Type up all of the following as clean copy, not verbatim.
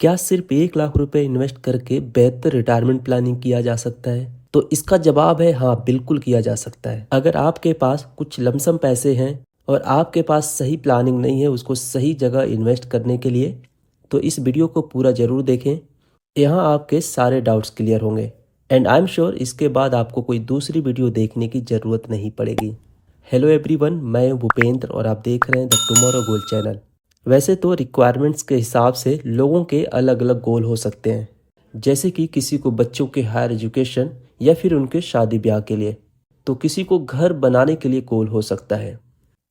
क्या सिर्फ 1 लाख रुपए इन्वेस्ट करके बेहतर रिटायरमेंट प्लानिंग किया जा सकता है? तो इसका जवाब है हाँ, बिल्कुल किया जा सकता है। अगर आपके पास कुछ लमसम पैसे हैं और आपके पास सही प्लानिंग नहीं है उसको सही जगह इन्वेस्ट करने के लिए, तो इस वीडियो को पूरा ज़रूर देखें। यहाँ आपके सारे डाउट्स क्लियर होंगे एंड आई एम श्योर इसके बाद आपको कोई दूसरी वीडियो देखने की ज़रूरत नहीं पड़ेगी। हेलो एवरीवन, मैं हूं भूपेंद्र और आप देख रहे हैं द टुमारो गोल चैनल। वैसे तो रिक्वायरमेंट्स के हिसाब से लोगों के अलग अलग गोल हो सकते हैं, जैसे कि किसी को बच्चों के हायर एजुकेशन या फिर उनके शादी ब्याह के लिए, तो किसी को घर बनाने के लिए गोल हो सकता है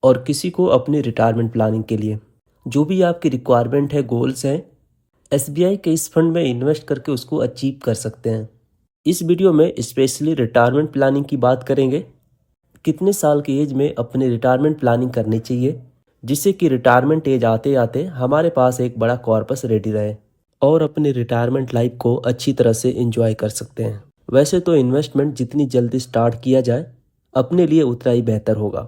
और किसी को अपनी रिटायरमेंट प्लानिंग के लिए। जो भी आपकी रिक्वायरमेंट है, गोल्स हैं, एसबीआई के इस फंड में इन्वेस्ट करके उसको अचीव कर सकते हैं। इस वीडियो में स्पेशली रिटायरमेंट प्लानिंग की बात करेंगे। कितने साल की एज में अपनी रिटायरमेंट प्लानिंग करनी चाहिए, जिससे कि रिटायरमेंट एज आते आते हमारे पास एक बड़ा कॉर्पस रेडी रहे और अपनी रिटायरमेंट लाइफ को अच्छी तरह से एंजॉय कर सकते हैं। वैसे तो इन्वेस्टमेंट जितनी जल्दी स्टार्ट किया जाए अपने लिए उतना ही बेहतर होगा।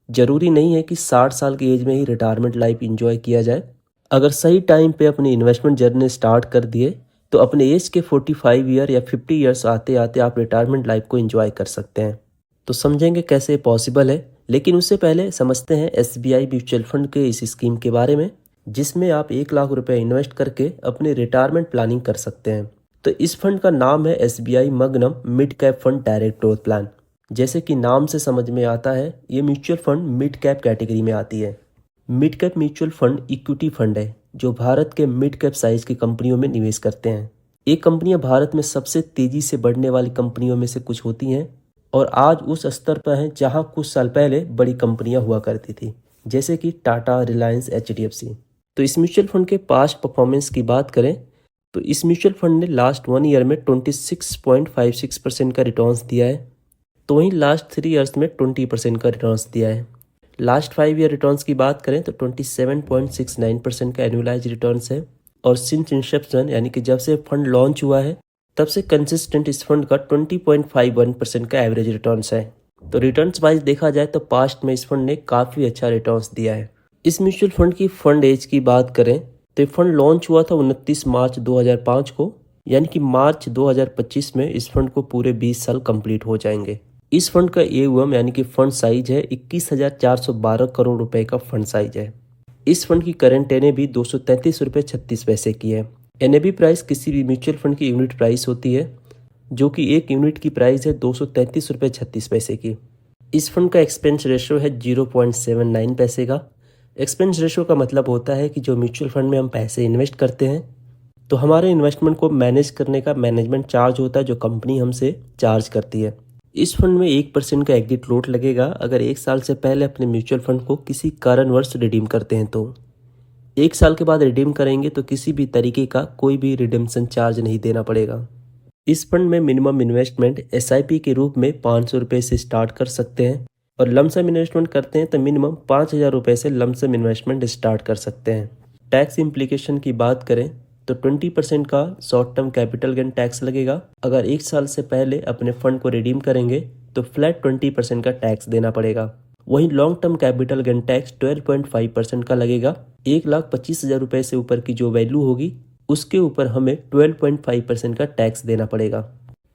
ज़रूरी नहीं है कि 60 साल की एज में ही रिटायरमेंट लाइफ एंजॉय किया जाए। अगर सही टाइम पे अपनी इन्वेस्टमेंट जर्नी स्टार्ट कर दिए तो अपने एज के 45 ईयर या 50 ईयर्स आते आते आप रिटायरमेंट लाइफ को एंजॉय कर सकते हैं। तो समझेंगे कैसे पॉसिबल है, लेकिन उससे पहले समझते हैं एसबीआई म्यूचुअल फंड के इस स्कीम के बारे में, जिसमें आप 1 लाख रुपए इन्वेस्ट करके अपनी रिटायरमेंट प्लानिंग कर सकते हैं। तो इस फंड का नाम है SBI magnum mid cap fund direct growth plan. जैसे कि नाम से समझ में आता है, ये mutual fund mid cap category में आती है। Mid cap mutual fund equity fund है जो भारत के मिड कैप साइज की कंपनियों में निवेश करते हैं। ये कंपनियां भारत में सबसे तेजी से बढ़ने वाली कंपनियों में से कुछ होती हैं और आज उस स्तर पर हैं जहां कुछ साल पहले बड़ी कंपनियां हुआ करती थी, जैसे कि टाटा, रिलायंस, एचडीएफसी। तो इस म्यूचुअल फंड के पास्ट परफॉर्मेंस की बात करें तो इस म्यूचुअल फंड ने लास्ट 1 ईयर में 26.56% का रिटर्न्स दिया है। तो वहीं लास्ट 3 ईयर्स में 20% का रिटर्न्स दिया है। लास्ट 5 ईयर रिटर्न्स की बात करें तो 27.69% का एनुअलाइज रिटर्न्स है। और सिंस इंसेप्शन यानी कि जब से फंड लॉन्च हुआ है तब से कंसिस्टेंट इस फंड का 20.51% का एवरेज रिटर्न्स है। तो रिटर्न्स वाइज देखा जाए तो पास्ट में इस फंड ने काफ़ी अच्छा रिटर्न्स दिया है। इस म्यूचुअल फंड की फंड एज की बात करें तो ये फंड लॉन्च हुआ था 29 मार्च 2005 को, यानी कि मार्च 2025 में इस फंड को पूरे 20 साल कंप्लीट हो जाएंगे। इस फंड का एयूएम यानी कि फंड साइज है 21,412 करोड़ रुपए का फंड साइज है। इस फंड की करंट एनएबी 233.36 रुपये की है। एनएबी प्राइस किसी भी म्यूचुअल फंड की यूनिट प्राइस होती है, जो कि एक यूनिट की प्राइस है 233.36 रुपये की। इस फंड का एक्सपेंस रेशो है 0.79 पैसे का। एक्सपेंस रेशो का मतलब होता है कि जो म्यूचुअल फंड में हम पैसे इन्वेस्ट करते हैं तो हमारे इन्वेस्टमेंट को मैनेज करने का मैनेजमेंट चार्ज होता है जो कंपनी हमसे चार्ज करती है। इस फंड में 1% का एग्जिट फ्लोट लगेगा अगर 1 साल से पहले अपने म्यूचुअल फंड को किसी कारणवश रिडीम करते हैं। तो 1 साल के बाद रिडीम करेंगे तो किसी भी तरीके का कोई भी रिडीम्शन चार्ज नहीं देना पड़ेगा। इस फंड में मिनिमम इन्वेस्टमेंट एसआईपी के रूप में 500 रुपये से स्टार्ट कर सकते हैं और लमसम इन्वेस्टमेंट करते हैं तो मिनिमम 5,000 रुपये से लमसम इन्वेस्टमेंट स्टार्ट कर सकते हैं। टैक्स इम्प्लीकेशन की बात करें तो 20% का short term capital gain tax लगेगा। अगर 1 साल से पहले अपने फंड को रिडीम करेंगे तो फ्लैट 20% का टैक्स देना पड़ेगा। वहीं long term capital gain tax 12.5% का लगेगा। 1,25,000 रुपये से ऊपर की जो वैल्यू होगी उसके ऊपर हमें 12.5% का टैक्स देना पड़ेगा।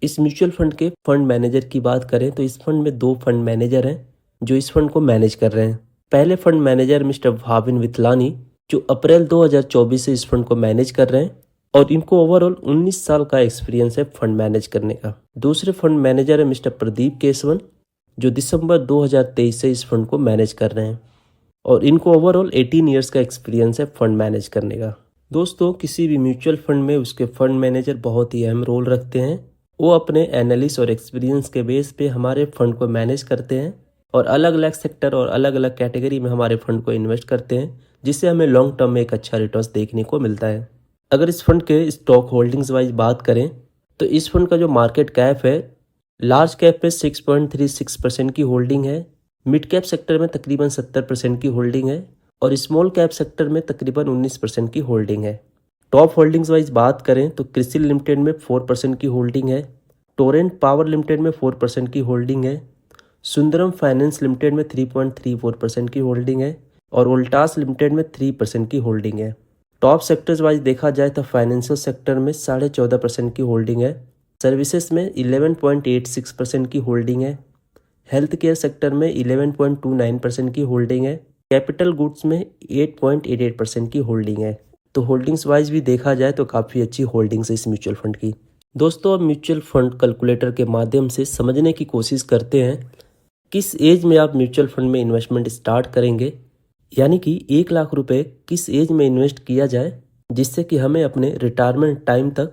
इस म्यूचुअल फंड के फंड मैनेजर की बात करें तो इस फंड में 2 फंड मैनेजर हैं जो इस फंड को मैनेज कर रहे हैं। पहले फंड मैनेजर मिस्टर भाविन विथलानी, जो अप्रैल 2024 से इस फंड को मैनेज कर रहे हैं और इनको ओवरऑल 19 साल का एक्सपीरियंस है फंड मैनेज करने का। दूसरे फंड मैनेजर है मिस्टर प्रदीप केसवन, जो दिसंबर 2023 से इस फंड को मैनेज कर रहे हैं और इनको ओवरऑल 18 ईयर्स का एक्सपीरियंस है फंड मैनेज करने का। दोस्तों, किसी भी म्यूचुअल फंड में उसके फंड मैनेजर बहुत ही अहम रोल रखते हैं। वो अपने एनालिस्ट और एक्सपीरियंस के बेस पे हमारे फंड को मैनेज करते हैं और अलग अलग सेक्टर और अलग अलग कैटेगरी में हमारे फंड को इन्वेस्ट करते हैं, जिससे हमें लॉन्ग टर्म में एक अच्छा रिटर्न्स देखने को मिलता है। अगर इस फंड के स्टॉक होल्डिंग्स वाइज बात करें तो इस फंड का जो मार्केट कैप है, लार्ज कैप पे 6.36% की होल्डिंग है, मिड कैप सेक्टर में तकरीबन 70% की होल्डिंग है और स्मॉल कैप सेक्टर में तकरीबन 19% की होल्डिंग है। टॉप होल्डिंग्स वाइज बात करें तो क्रिसिल लिमिटेड में 4% की होल्डिंग है, टोरेंट पावर लिमिटेड में 4% की होल्डिंग है, सुंदरम फाइनेंस लिमिटेड में 3.34% की होल्डिंग है और वोल्टास लिमिटेड में 3% की होल्डिंग है। टॉप सेक्टर्स वाइज देखा जाए तो फाइनेंशियल सेक्टर में 14.5% की होल्डिंग है, सर्विसेज में 11.86% की होल्डिंग है, हेल्थ केयर सेक्टर में 11.29% की होल्डिंग है, कैपिटल गुड्स में 8.88% की होल्डिंग है। तो होल्डिंग्स वाइज भी देखा जाए तो काफ़ी अच्छी होल्डिंग्स है इस म्यूचुअल फंड की। दोस्तों, अब म्यूचुअल फंड कैलकुलेटर के माध्यम से समझने की कोशिश करते हैं किस एज में आप म्यूचुअल फंड में इन्वेस्टमेंट स्टार्ट करेंगे, यानी कि 1 लाख रुपए किस एज में इन्वेस्ट किया जाए जिससे कि हमें अपने रिटायरमेंट टाइम तक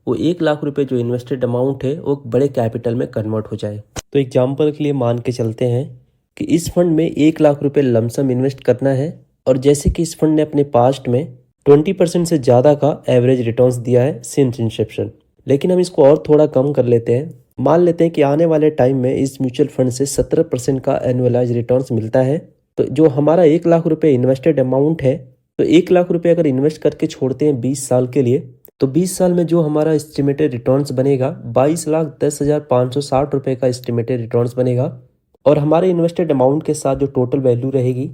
वो 1 लाख रुपए जो इन्वेस्टेड अमाउंट है वो बड़े कैपिटल में कन्वर्ट हो जाए। तो एग्जाम्पल के लिए मान के चलते हैं कि इस फंड में 1 लाख रुपए लमसम इन्वेस्ट करना है और जैसे कि इस फंड ने अपने पास्ट में 20% से ज़्यादा का एवरेज रिटर्न्स दिया है सिंस इंसेप्शन, लेकिन हम इसको और थोड़ा कम कर लेते हैं। मान लेते हैं कि आने वाले टाइम में इस म्यूचुअल फंड से 17% का एनुअलाइज रिटर्न्स मिलता है। तो जो हमारा 1 लाख रुपए इन्वेस्टेड अमाउंट है, तो 1 लाख रुपए अगर इन्वेस्ट करके छोड़ते हैं 20 साल के लिए, तो 20 साल में जो हमारा एस्टिमेटेड रिटर्न्स बनेगा 22,10,560 रुपये का एस्टिमेटेड रिटर्न्स बनेगा और हमारे इन्वेस्टेड अमाउंट के साथ जो टोटल वैल्यू रहेगी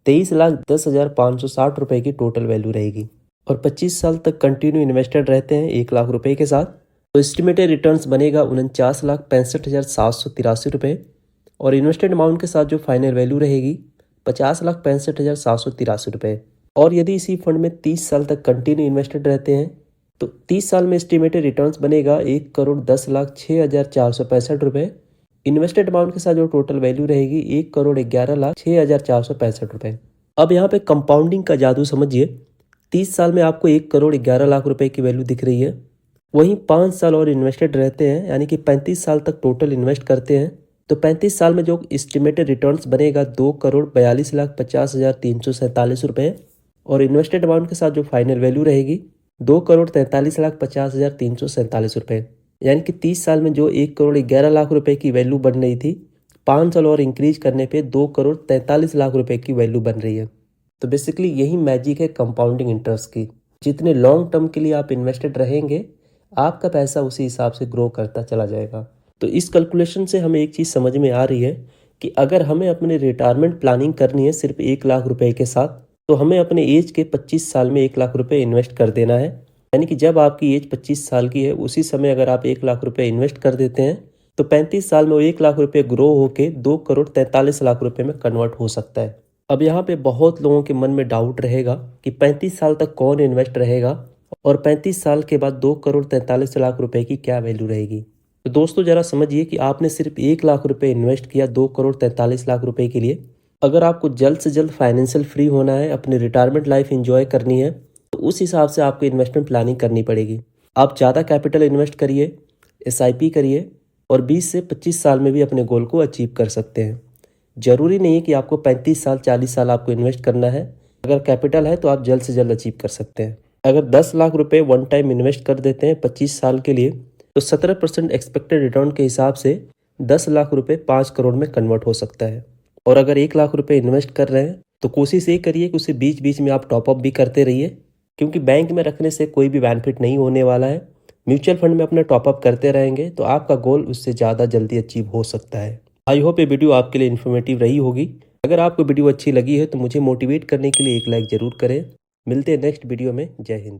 23,10,560 रुपये की टोटल वैल्यू रहेगी। और 25 साल तक कंटिन्यू इन्वेस्टेड रहते हैं 1 लाख रुपये के साथ, तो एस्टिमेटेड रिटर्न्स बनेगा 49,65,63 रुपये और इन्वेस्टेड अमाउंट के साथ जो फाइनल वैल्यू रहेगी 50,65,783 रुपये। और यदि इसी फंड में 30 साल तक कंटिन्यू इन्वेस्टेड रहते हैं तो 30 साल में एस्टिमेटेड रिटर्न्स बनेगा 1,10,06,465 रुपये। इन्वेस्टेड अमाउंट के साथ जो टोटल वैल्यू रहेगी 1,11,06,465 रुपये। अब यहाँ पे कंपाउंडिंग का जादू समझिए। 30 साल में आपको 1,11,00,000 रुपए की वैल्यू दिख रही है, वहीं 5 साल और इन्वेस्टेड रहते हैं यानी कि 35 साल तक टोटल इन्वेस्ट करते हैं, तो 35 साल में जो एस्टिमेटेड रिटर्न्स बनेगा 2,42,50,347 रुपये और इन्वेस्टेड अमाउंट के साथ जो फाइनल वैल्यू रहेगी 2,43,50,347 रुपये। यानी कि 30 साल में जो 1,11,00,000 रुपए की वैल्यू बन रही थी, 5 साल और इंक्रीज करने पे 2,43,00,000 रुपए की वैल्यू बन रही है। तो बेसिकली यही मैजिक है कंपाउंडिंग इंटरेस्ट की। जितने लॉन्ग टर्म के लिए आप इन्वेस्टेड रहेंगे, आपका पैसा उसी हिसाब से ग्रो करता चला जाएगा। तो इस कैलकुलेशन से हमें एक चीज़ समझ में आ रही है कि अगर हमें अपने रिटायरमेंट प्लानिंग करनी है सिर्फ 1 लाख रुपए के साथ, तो हमें अपने एज के 25 साल में 1 लाख रुपए इन्वेस्ट कर देना है। यानी कि जब आपकी एज 25 साल की है उसी समय अगर आप 1 लाख रुपए इन्वेस्ट कर देते हैं तो 35 साल में वो 1 लाख रुपए ग्रो होके 2,43,00,000 रुपए में कन्वर्ट हो सकता है। अब यहाँ पे बहुत लोगों के मन में डाउट रहेगा कि 35 साल तक कौन इन्वेस्ट रहेगा और 35 साल के बाद 2,43,00,000 रुपए की क्या वैल्यू रहेगी। तो दोस्तों जरा समझिए कि आपने सिर्फ 1 लाख रुपए इन्वेस्ट किया 2,43,00,000 रुपए के लिए। अगर आपको जल्द से जल्द फाइनेंशियल फ्री होना है, अपनी रिटायरमेंट लाइफ एंजॉय करनी है, तो उस हिसाब से आपको इन्वेस्टमेंट प्लानिंग करनी पड़ेगी। आप ज़्यादा कैपिटल इन्वेस्ट करिए, SIP करिए और 20 से 25 साल में भी अपने गोल को अचीव कर सकते हैं। ज़रूरी नहीं है कि आपको 35 साल 40 साल आपको इन्वेस्ट करना है। अगर कैपिटल है तो आप जल्द से जल्द अचीव कर सकते हैं। अगर 10 लाख रुपए वन टाइम इन्वेस्ट कर देते हैं 25 साल के लिए, तो 17% एक्सपेक्टेड रिटर्न के हिसाब से 10 लाख रुपए 5 करोड़ में कन्वर्ट हो सकता है। और अगर 1 लाख रुपए इन्वेस्ट कर रहे हैं तो कोशिश ये करिए कि उसे बीच बीच में आप टॉपअप भी करते रहिए, क्योंकि बैंक में रखने से कोई भी बेनिफिट नहीं होने वाला है। म्यूचुअल फंड में अपना टॉपअप करते रहेंगे तो आपका गोल उससे ज़्यादा जल्दी अचीव हो सकता है। आई होप ये वीडियो आपके लिए इन्फॉर्मेटिव रही होगी। अगर आपको वीडियो अच्छी लगी है तो मुझे मोटिवेट करने के लिए एक लाइक ज़रूर करें। मिलते हैं नेक्स्ट वीडियो में। जय हिंद।